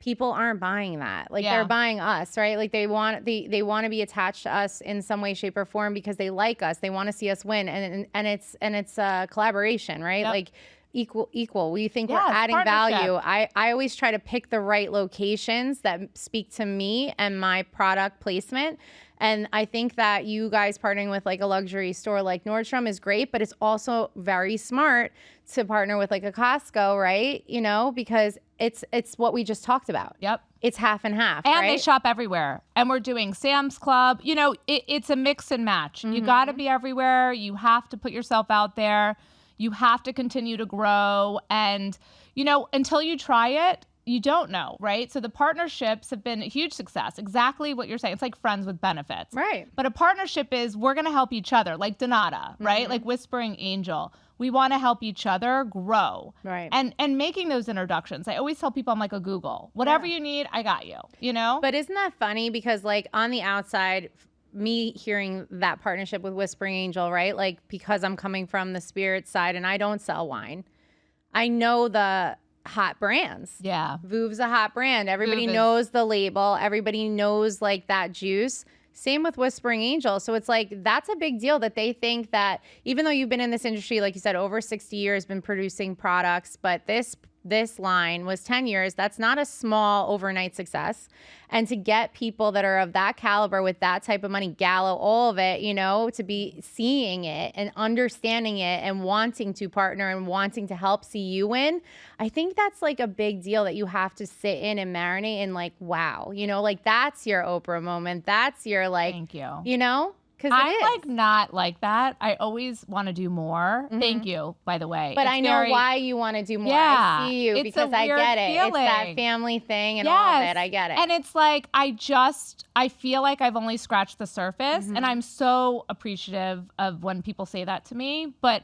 People aren't buying that. Like they're buying us, right? Like they want to be attached to us in some way, shape, or form because they like us. They want to see us win, and it's a collaboration, right? Yep. Like equal. We think we're adding value. I always try to pick the right locations that speak to me and my product placement. And I think that you guys partnering with like a luxury store like Nordstrom is great, but it's also very smart to partner with like a Costco, right? Because it's what we just talked about. Yep. It's half and half, and right? they shop everywhere. And we're doing Sam's Club. It's a mix and match. You got to be everywhere. You have to put yourself out there. You have to continue to grow. And, until you try it, you don't know, right? So the partnerships have been a huge success. Exactly what you're saying. It's like friends with benefits. Right. But a partnership is we're going to help each other, like Donata, right? Like Whispering Angel. We want to help each other grow. Right. And making those introductions. I always tell people I'm like a Google. Whatever you need, I got you, But isn't that funny? Because like on the outside, me hearing that partnership with Whispering Angel, right? Like because I'm coming from the spirit side and I don't sell wine, I know the hot brands. Yeah. Vouv's a hot brand. Everybody Vouv knows the label. Everybody knows like that juice. Same with Whispering Angel. So it's like, that's a big deal that they think that even though you've been in this industry, like you said, over 60 years, been producing products, but this line was 10 years. That's not a small overnight success. And to get people that are of that caliber with that type of money, Gallo, all of it, to be seeing it and understanding it and wanting to partner and wanting to help see you win, I think that's like a big deal that you have to sit in and marinate and like, wow, like that's your Oprah moment. That's your like, thank you. Because I'm like not like that. I always want to do more. Thank you, by the way. But I know why you want to do more. Yeah, I see you it's because a I weird get it. feeling. It's that family thing and all of it. I get it. And it's like I feel like I've only scratched the surface, and I'm so appreciative of when people say that to me. But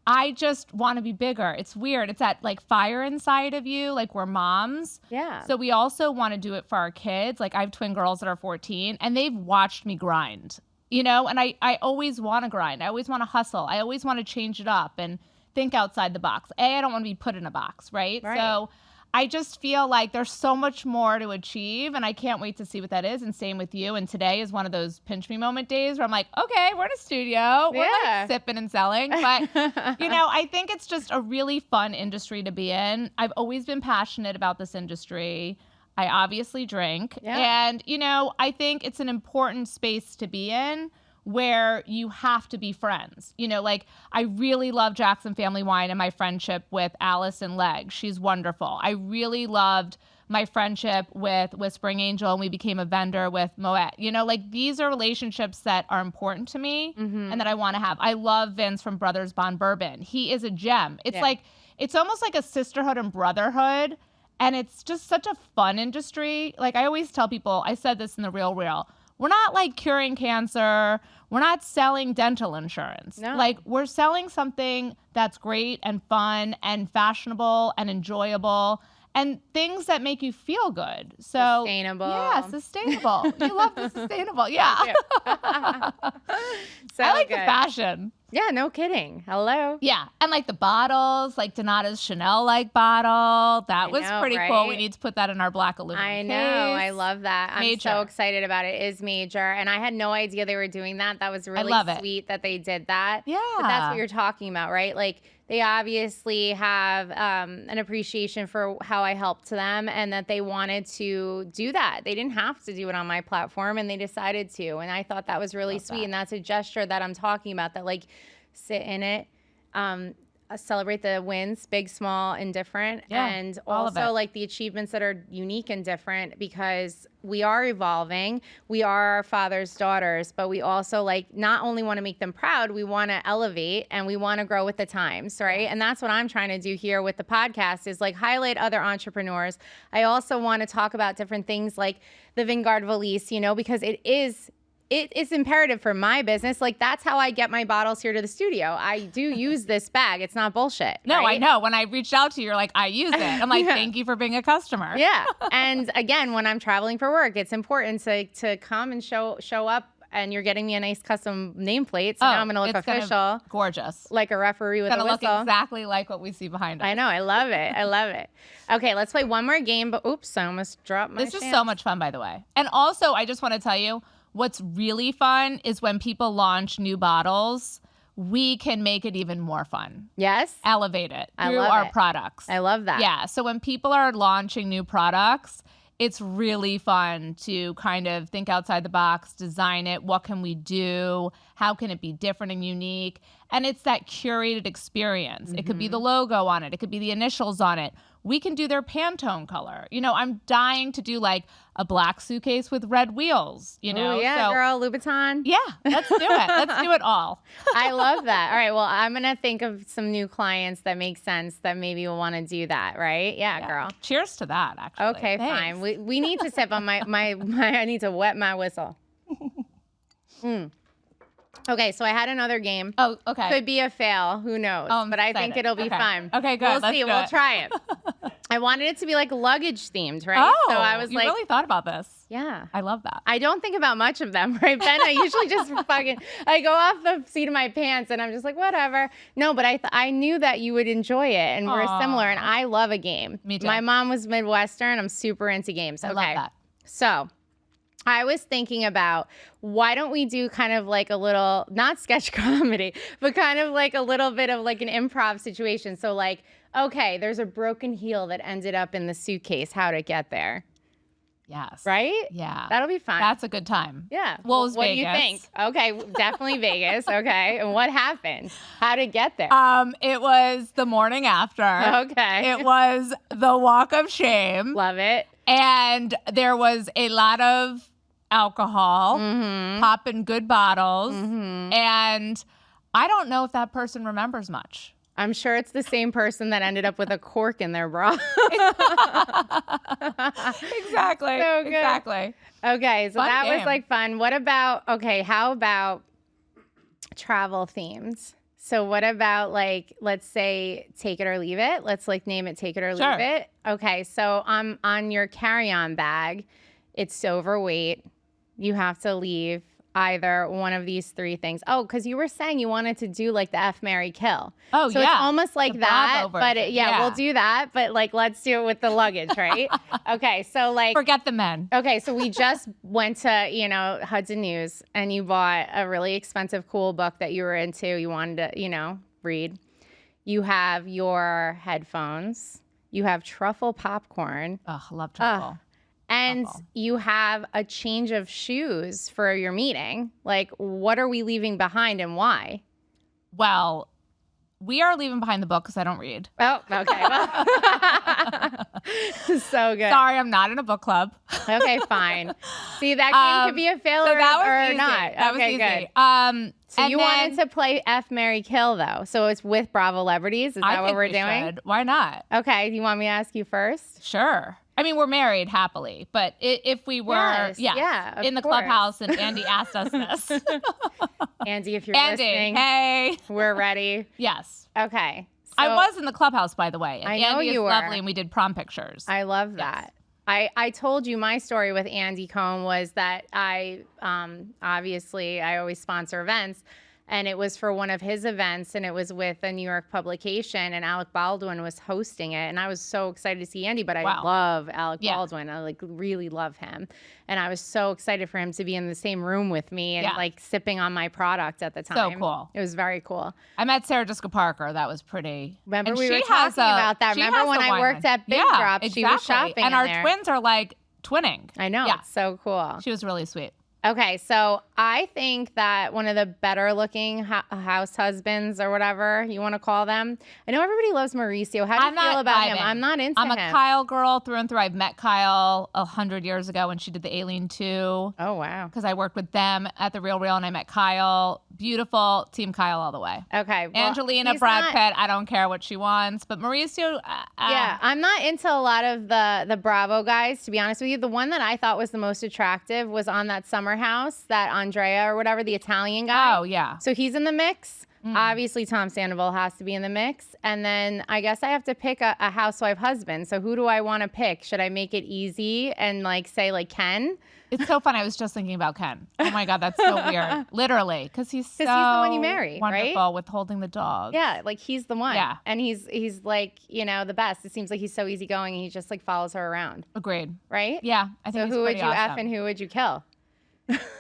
I just want to be bigger. It's weird. It's that like fire inside of you. Like we're moms. Yeah. So we also want to do it for our kids. Like I have twin girls that are 14, and they've watched me grind. And I always want to grind. I always want to hustle. I always want to change it up and think outside the box. I don't want to be put in a box, right? So I just feel like there's so much more to achieve, and I can't wait to see what that is. And same with you. And today is one of those pinch me moment days where I'm like, okay, we're in a studio. We're like sipping and selling. But, I think it's just a really fun industry to be in. I've always been passionate about this industry. I obviously drink. And, I think it's an important space to be in where you have to be friends. Like I really love Jackson Family Wine and my friendship with Alice and Leg. She's wonderful. I really loved my friendship with Whispering Angel, and we became a vendor with Moet. You know, like these are relationships that are important to me and that I want to have. I love Vince from Brothers Bond Bourbon. He is a gem. It's like, it's almost like a sisterhood and brotherhood. And it's just such a fun industry. Like I always tell people, I said this in the Real, we're not like curing cancer. We're not selling dental insurance. No. Like we're selling something that's great and fun and fashionable and enjoyable and things that make you feel good. So sustainable. Yeah, sustainable. You love the sustainable. Yeah. So I like good. the fashion. Yeah, no kidding. Hello. Yeah. And like the bottles, like Donata's Chanel like bottle. That was pretty cool. We need to put that in our black aluminum I know. case. I love that. I'm so excited about it. It is major. And I had no idea they were doing that. That was really sweet that they did that. Yeah. But that's what you're talking about, right? Like they obviously have an appreciation for how I helped them and that they wanted to do that. They didn't have to do it on my platform and they decided to. And I thought that was really sweet. And that's a gesture that I'm talking about, that like sit in it, celebrate the wins, big, small, and different. And also like the achievements that are unique and different, because we are evolving. We are our father's daughters, but we also like not only want to make them proud, we want to elevate and we want to grow with the times, right? And that's what I'm trying to do here with the podcast, is like highlight other entrepreneurs. I also want to talk about different things like the Vingardvalise, you know, because it is imperative for my business. Like that's how I get my bottles here to the studio. I do use this bag. It's not bullshit. No, right? I know. When I reached out to you, you're like, I use it. I'm like, thank you for being a customer. Yeah. And again, when I'm traveling for work, it's important to come and show up. And you're getting me a nice custom nameplate. So now I'm going to look official. Gorgeous. Like a referee with a whistle. It's going to look exactly like what we see behind us. I know. I love it. I love it. Okay, let's play one more game. But oops, I almost dropped my This is so much fun, by the way. And also, I just want to tell you, what's really fun is when people launch new bottles, we can make it even more fun. Yes. Elevate it through our products. I love that. Yeah. So when people are launching new products, it's really fun to kind of think outside the box, design it. What can we do? How can it be different and unique? And it's that curated experience. It could be the logo on it. It could be the initials on it. We can do their Pantone color. You know, I'm dying to do like a black suitcase with red wheels, you know? Ooh, yeah, girl, Louboutin. Yeah, let's do it. Let's do it all. I love that. All right, well, I'm going to think of some new clients that make sense that maybe will want to do that, right? Yeah, girl. Cheers to that, actually. Okay, fine. We need to sip on my I need to wet my whistle. Okay, so I had another game. Oh, okay. Could be a fail. Who knows? But I think it'll be fun. Okay, good. We'll see. We'll try it. I wanted it to be like luggage themed, right? Oh, so I was you really thought about this. Yeah. I love that. I don't think about much of them, right, Ben? I usually just I go off the seat of my pants and I'm just like, whatever. No, but I knew that you would enjoy it and we're similar and I love a game. Me too. My mom was Midwestern. I'm super into games. I love that. So I was thinking about, why don't we do kind of like a little, not sketch comedy, but kind of like a little bit of like an improv situation. So like, okay, there's a broken heel that ended up in the suitcase. How'd it get there? Yes. Right? Yeah. That'll be fun. That's a good time. Yeah. Well, it was what Vegas. do you think? Okay, definitely Vegas. Okay. And what happened? How'd it get there? It was the morning after. Okay. It was the walk of shame. Love it. And there was a lot of alcohol, popping good bottles. And I don't know if that person remembers much. I'm sure it's the same person that ended up with a cork in their bra. Exactly. So good. Exactly. Okay, so Fun that game. was like fun. What about, how about travel themes? So what about like, let's say take it or leave it. Let's like name it take it or leave it. Okay, so on your carry-on bag, it's overweight. You have to leave either one of these three things. Oh, because you were saying you wanted to do like the F, Marry, Kill. Oh, so yeah. it's almost like The that, Bravo but version. we'll do that. But like, let's do it with the luggage, right? Okay, so like. Forget the men. Okay, so we just went to, Hudson News and you bought a really expensive, cool book that you were into. You wanted to, read. You have your headphones. You have truffle popcorn. Oh, I love truffle. And you have a change of shoes for your meeting. Like, what are we leaving behind and why? Well, we are leaving behind the book because I don't read. Oh, okay. So good. Sorry, I'm not in a book club. Okay, fine. See, that game could be a failure so that was or easy. not. That okay, was easy. good. So and you wanted to play F, Marry, Kill, though. So it's with Bravo Celebrities. Is that what we're doing? Should. Why not? Okay. Do you want me to ask you first? Sure. I mean, we're married happily, but if we were in the clubhouse and Andy asked us this. Andy, if you're Andy, listening, hey. we're ready. Yes. Okay. So, I was in the clubhouse, by the way. And I know Andy you is were. lovely, and we did prom pictures. I love that. I told you my story with Andy Cohen was that I obviously I always sponsor events. And it was for one of his events, and it was with a New York publication, and Alec Baldwin was hosting it. And I was so excited to see Andy, but I love Alec Baldwin. I really love him. And I was so excited for him to be in the same room with me and sipping on my product at the time. So cool. It was very cool. I met Sarah Jessica Parker. That was pretty. Remember we were talking about that. Remember when I worked at Big Drop, she was shopping and our twins are like twinning. I know. It's so cool. She was really sweet. Okay, so I think that one of the better looking house husbands or whatever you want to call them. I know everybody loves Mauricio. How do you feel about him? I'm not into him. I'm a Kyle girl through and through. I've met Kyle 100 years ago when she did the Alien 2. Oh, wow. Because I worked with them at The Real and I met Kyle. Beautiful. Team Kyle all the way. Okay. Well, Angelina, Brad Pitt, I don't care what she wants. But Mauricio, yeah, I'm not into a lot of the Bravo guys, to be honest with you. The one that I thought was the most attractive was on that Summer House, that Andrea or whatever, the Italian guy. Oh, yeah. So he's in the mix. Obviously, Tom Sandoval has to be in the mix. And then I guess I have to pick a housewife husband. So who do I want to pick? Should I make it easy and say Ken? It's so fun. I was just thinking about Ken. Oh my God, that's so weird. Literally, because he's the one you marry, right? Wonderful with holding the dog. Yeah, he's the one. Yeah, and he's the best. It seems like he's so easygoing, and he just follows her around. Agreed. Right? Yeah, I think. So who would you F and who would you kill?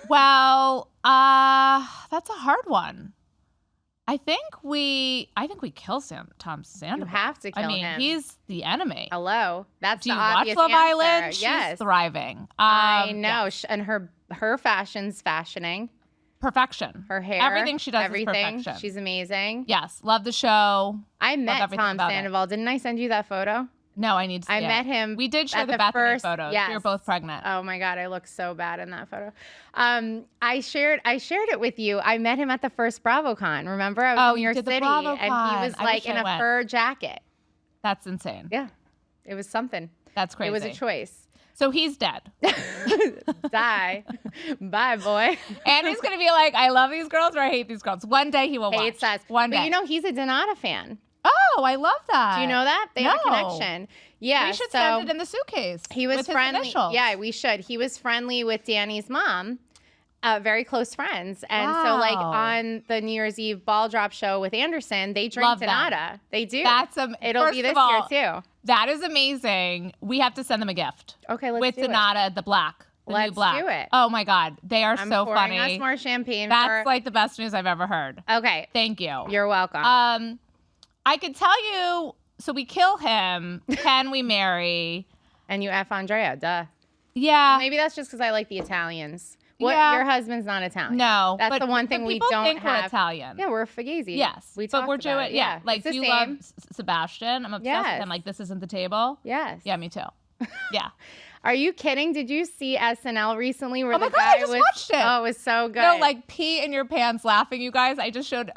Well, that's a hard one. I think we kill Tom Sandoval. You have to kill him. I mean, he's the enemy. Hello. That's the obvious answer. Do you watch Love answer. Island? Yes. She's thriving. I know. Yes. And her fashion's fashioning. Perfection. Her hair. Everything she does is perfection. She's amazing. Yes. Love the show. I met Tom Sandoval. Didn't I send you that photo? No, I need to see I met him. We did share the Bethany photos. Yes. We were both pregnant. Oh my God, I look so bad in that photo. I shared it with you. I met him at the first BravoCon. Remember? I was in New York City, and he was in a fur jacket. That's insane. Yeah, it was something. That's crazy. It was a choice. So he's dead. Die. Bye, boy. And he's going to be like, I love these girls or I hate these girls. One day he will watch. Hates us. One day. But he's a Donata fan. Oh, I love that. Do you know that? They have a connection. Yeah. We should send it in the suitcase. He was friendly. Yeah, we should. He was friendly with Danny's mom. Very close friends. And so on the New Year's Eve ball drop show with Anderson, they drink Donata. They do. It'll be this year too. That is amazing. We have to send them a gift. Okay, let's do it. With Donata, the black. Let's do it. Oh my God. They are so funny. Us more champagne. That's the best news I've ever heard. Okay. Thank you. You're welcome. I could tell you, so we kill him. Can we marry? And you F Andrea, duh. Yeah. Well, maybe that's just because I like the Italians. Your husband's not Italian. No. That's the one thing we don't think have. We're Italian. Yeah, we're Fugazi. Yes. But we're Jewish. Yeah. Do you love Sebastian? I'm obsessed with him. This isn't the table. Yes. Yeah, me too. Yeah. Are you kidding? Did you see SNL recently where the guy was... watched it. Oh, it was so good. No, pee in your pants laughing, you guys. I just showed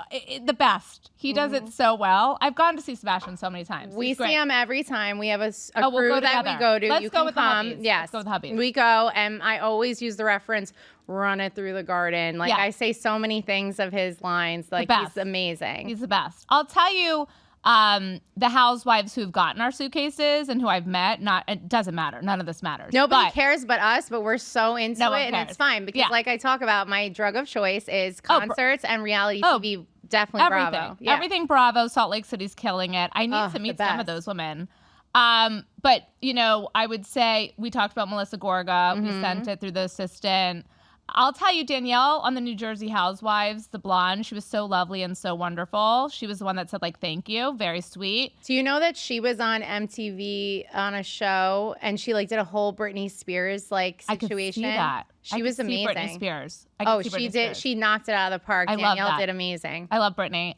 the best. He does it so well. I've gone to see Sebastian so many times. We see him every time. We have a crew we'll that we go to. Let's go with the hubbies. Yes. Let's go with the hubbies. We go, and I always use the reference, run it through the garden. I say so many things of his lines. He's amazing. He's the best. I'll tell you, the housewives who've gotten our suitcases and who I've met, it doesn't matter. None of this matters. Nobody cares but us, but we're so into it, and it's fine because I talk about, my drug of choice is concerts and reality TV. Definitely everything. Bravo. Yeah. Everything Bravo. Salt Lake City's killing it. I need to meet some of those women. But I would say we talked about Melissa Gorga. We sent it through the assistant. I'll tell you, Danielle on the New Jersey Housewives, the blonde, she was so lovely and so wonderful. She was the one that said, like, thank you. Very sweet. Do you know that she was on MTV on a show and she like did a whole Britney Spears like situation? I could see that. She was amazing. Britney Spears. She did. She knocked it out of the park. Danielle did amazing. I love Britney.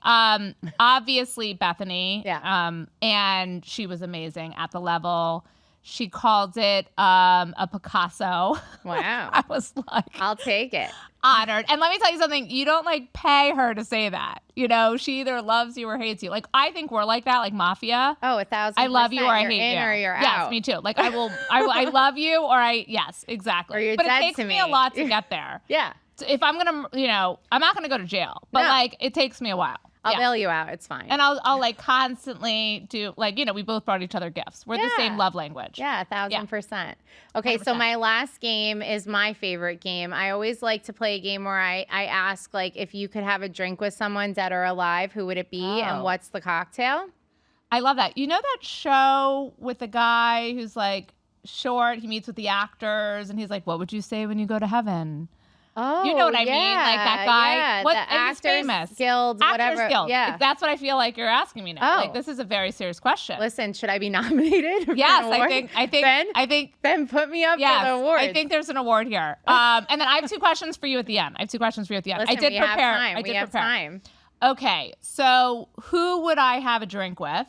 Obviously Bethany. Yeah. And she was amazing at the level. She called it a Picasso. Wow. I was like, I'll take it. Honored. And let me tell you something. You don't like pay her to say that. You know, she either loves you or hates you. Like, I think we're like that, like mafia. Oh, 1,000%. I love you or I you're hate in you. Or you're yes, out. me too. Like, I love you or yes, exactly. Or you're but dead it takes to me a me. lot to get there. Yeah. If I'm going to, I'm not going to go to jail. But No. like, it takes me a while. I'll bail you out. It's fine. And I'll like constantly do like, we both brought each other gifts. We're the same love language. Yeah, 1,000%. Okay, 100%. so my last game is my favorite game. I always like to play a game where I ask, like, if you could have a drink with someone, dead or alive, who would it be and what's the cocktail? I love that. You know that show with the guy who's like short, he meets with the actors and he's like, what would you say when you go to heaven? Oh, you know what I mean? Like that guy. Yeah, What the he's Actors famous. Guild, Actors whatever. Guild. Yeah. That's what I feel like you're asking me now. Oh. Like this is a very serious question. Listen, should I be nominated? For Yes, an award? I think Then put me up yes, for the award. I think there's an award here. And then I have two questions for you at the end. Listen, I did we prepare. have time. I did we have prepare. time. Okay, so who would I have a drink with?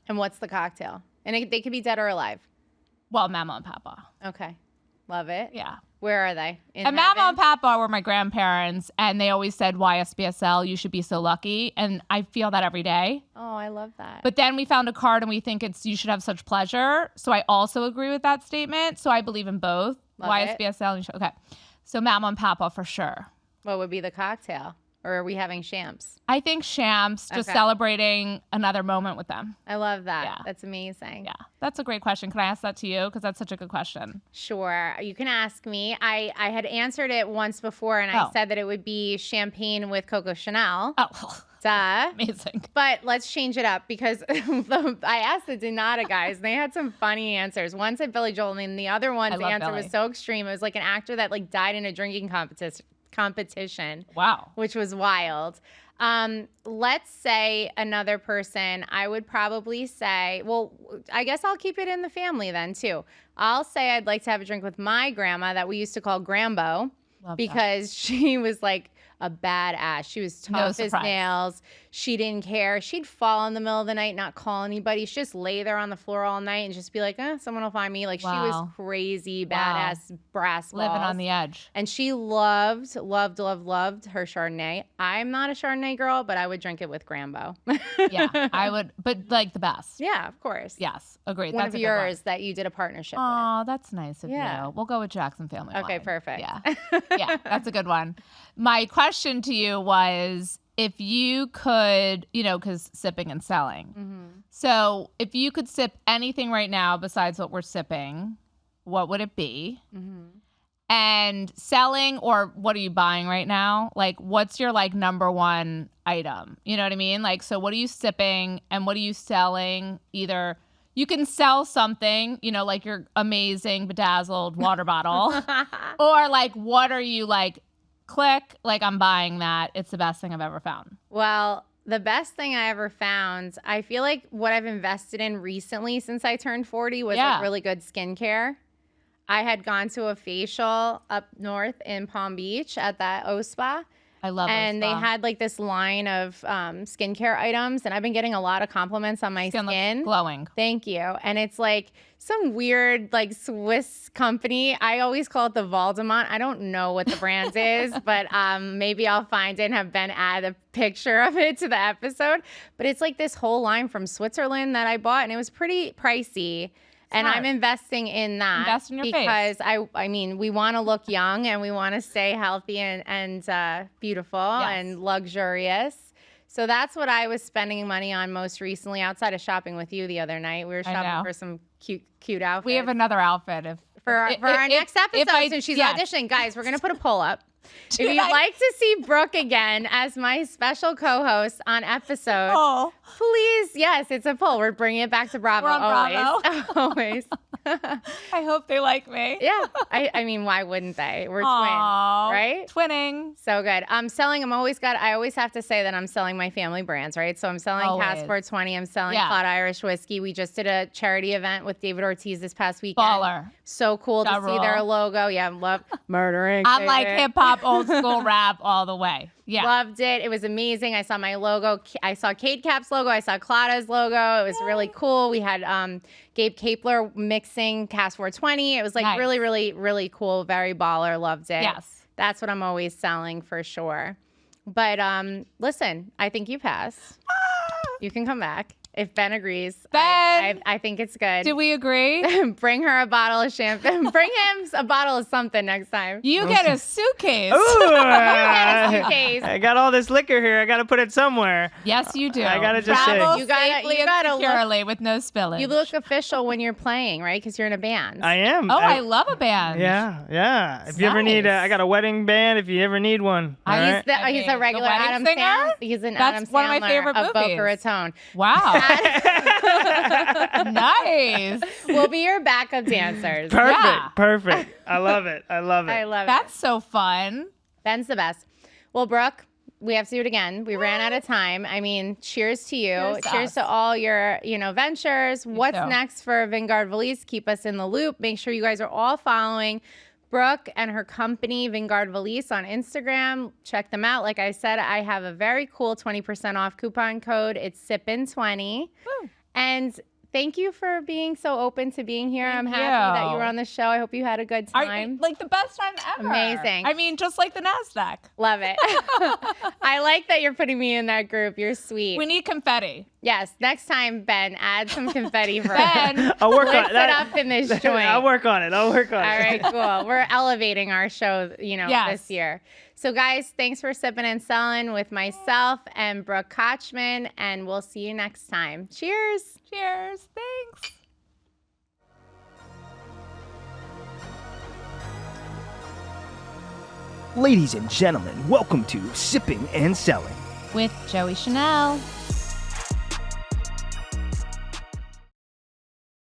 And what's the cocktail? And they could be dead or alive. Well, Mama and Papa. Okay. Love it. Yeah. Where are they? In And Mama heaven? and Papa were my grandparents, and they always said, YSBSL, you should be so lucky. And I feel that every day. Oh, I love that. But then we found a card and we think you should have such pleasure. So I also agree with that statement. So I believe in both. Love YSBSL. Okay. So Mama and Papa for sure. What would be the cocktail? Or are we having champs? I think Shams, just Okay. celebrating another moment with them. I love that. Yeah. That's amazing. Yeah. That's a great question. Can I ask that to you? Because that's such a good question. Sure. You can ask me. I had answered it once before, and I said that it would be champagne with Coco Chanel. Oh, Duh. amazing. But let's change it up because I asked the Donata guys, and they had some funny answers. One said Billy Joel, and the other one's answer was so extreme. It was like an actor that like died in a drinking competition. Wow. Which was wild. Let's say another person. I would probably say, well, I guess I'll keep it in the family then too. I'll say I'd like to have a drink with my grandma that we used to call Grambo because she was like a badass. She was tough as nails. She didn't care. She'd fall in the middle of the night, not call anybody. She'd just lay there on the floor all night and just be like, someone will find me. Like she was crazy, badass, brass balls. Living on the edge. And she loved her Chardonnay. I'm not a Chardonnay girl, but I would drink it with Grambo. Yeah, I would, but like the best. Yeah, of course. Yes, agreed. One That's of a good one. yours that you did a partnership with. Oh, that's nice of Yeah. you. We'll go with Jackson Family Okay, Wine. perfect. Yeah. Yeah, that's a good one. My question to you was if you could, because sipping and selling. Mm-hmm. So if you could sip anything right now besides what we're sipping, what would it be? Mm-hmm. And selling, or what are you buying right now? Like, what's your like number one item? You know what I mean? Like, so what are you sipping and what are you selling? Either you can sell something, like your amazing bedazzled water bottle, or like, what are you like, click, like I'm buying that. It's the best thing I've ever found. Well, the best thing I ever found, I feel like what I've invested in recently since I turned 40 was like really good skincare. I had gone to a facial up north in Palm Beach at that O Spa. I love it. And they had like this line of skincare items, and I've been getting a lot of compliments on my skin. Looks glowing. Thank you. And it's like some weird like Swiss company. I always call it the Valdemont. I don't know what the brand is, but maybe I'll find it and have Ben add a picture of it to the episode. But it's like this whole line from Switzerland that I bought, and it was pretty pricey. And I'm investing in that Invest in your because face. I mean, we want to look young and we want to stay healthy and beautiful and luxurious. So that's what I was spending money on most recently outside of shopping with you the other night. We were shopping for some cute outfits. We have another outfit. For our next episode, since she's auditioning. Guys, we're going to put a poll up. If you'd like to see Brooke again as my special co-host on episode, please, yes, it's a poll. We're bringing it back to Bravo. We're on always. Bravo. Always. I hope they like me. Yeah. I mean, why wouldn't they? We're Aw, twins, right? Twinning. So good. I'm selling. I always have to say that I'm selling my family brands, right? So I'm selling Always. Cask 420. I'm selling Yeah. Cloud Irish Whiskey. We just did a charity event with David Ortiz this past weekend. Baller. So cool to see their logo. Yeah, love murdering. I'm like hip hop, old school rap all the way. Yeah. Loved it. It was amazing. I saw my logo. I saw Kate Cap's logo. I saw Claudia's logo. It was really cool. We had Gabe Kapler mixing Cask 420. It was like Nice. really, really, really cool. Very baller. Loved it. Yes. That's what I'm always selling for sure. But listen, I think you pass. You can come back. If Ben agrees, Ben! I think it's good. Do we agree? Bring her a bottle of champagne. Bring him a bottle of something next time. You get a suitcase. Ooh, Get a suitcase. I got all this liquor here. I got to put it somewhere. Yes, you do. I gotta just say- Travel You gotta- safely you gotta and securely with no spillage. You look official when you're playing, right? Because you're in a band. I am. Oh, I love a band. Yeah. If you ever need, Nice. I got a wedding band. If you ever need one, all He's, right? I he's mean, a regular the wedding Adam singer? Sandler. He's an That's Adam Sandler one of my favorite of Boca movies. Raton. Wow. Nice. We'll be your backup dancers. Perfect. Yeah. Perfect. I love it. I love it. That's so fun. Ben's the best. Well, Brooke, we have to do it again. We ran out of time. I mean, cheers to you. Cheers to all your, ventures. What's too. next for Vingardvalise? Keep us in the loop. Make sure you guys are all following Brooke and her company, Vingardvalise, on Instagram. Check them out. Like I said, I have a very cool 20% off coupon code. It's Sippin20. Woo. And thank you for being so open to being here. I'm Thank happy that you you. were on the show. I hope you had a good time. Like the best time ever. Amazing. I mean, just like the NASDAQ. Love it. I like that you're putting me in that group. You're sweet. We need confetti. Yes. Next time, Ben, add some confetti for us. Ben, I'll work Blitz on it that. up in this joint. I'll work on it. All right, cool. We're elevating our show, Yes. this year. So, guys, thanks for sipping and selling with myself and Brooke Kochman, and we'll see you next time. Cheers. cheers. Thanks. Ladies and gentlemen, welcome to Sipping and Selling. With Joey Chanel.